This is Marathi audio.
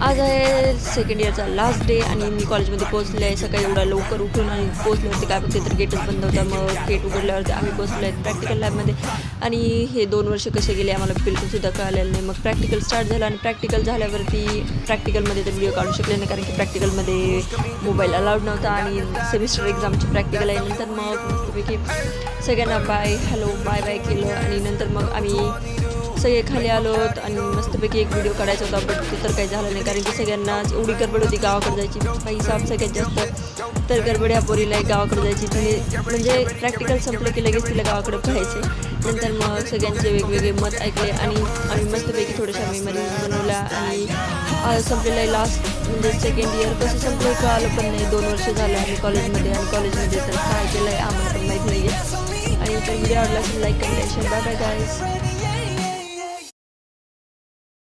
आज आहे सेकंड इयरचा लास्ट डे आणि मी कॉलेजमध्ये पोहोचले आहे. सकाळी एवढा लवकर उठून आणि पोहोचल्यावरती काय बघते तर गेटच बंद होता. मग गेट उघडल्यावरती आम्ही पोहोचलो आहे प्रॅक्टिकल लॅबमध्ये. आणि हे 2 वर्ष कसे गेले आम्हाला बिलकुलसुद्धा कळालेलं नाही. मग प्रॅक्टिकल स्टार्ट झालं आणि प्रॅक्टिकल झाल्यावरती प्रॅक्टिकलमध्ये तर व्हिडिओ काढू शकले नाही, कारण की प्रॅक्टिकलमध्ये मोबाईल अलाउड नव्हता. आणि सेमिस्टर एक्झामची प्रॅक्टिकल आहे. नंतर मग मस्तपैकी सगळ्यांना बाय हॅलो बाय बाय केलं आणि नंतर मग आम्ही सगळे खाली आलो आणि मस्तपैकी एक व्हिडिओ काढायचा होता, बट ते तर काही झालं नाही, कारण की सगळ्यांना एवढी गडबड होती गावाकडे जायची. काही साप सगळ्यात जास्त तर गडबड ह्या पोरीला गावाकडे जायची. तिने म्हणजे प्रॅक्टिकल संपलं की लगेच तिला गावाकडे पाहायचे. नंतर मग सगळ्यांचे वेगवेगळे मत ऐकले आणि आम्ही मस्तपैकी थोड्याशा मेमरीज बनवल्या. आणि संपलेलं आहे लास्ट म्हणजे सेकंड इयर. कसं संपलं कळालं पण नाही. 2 वर्ष झालं आम्ही कॉलेजमध्ये आणि कॉलेजमध्ये तर काय केलं आहे आम्हाला पण माहीत नाही आहे. आणि तर व्हिडिओ आवडला असेल लाईक करा, शेअर. Bye bye guys.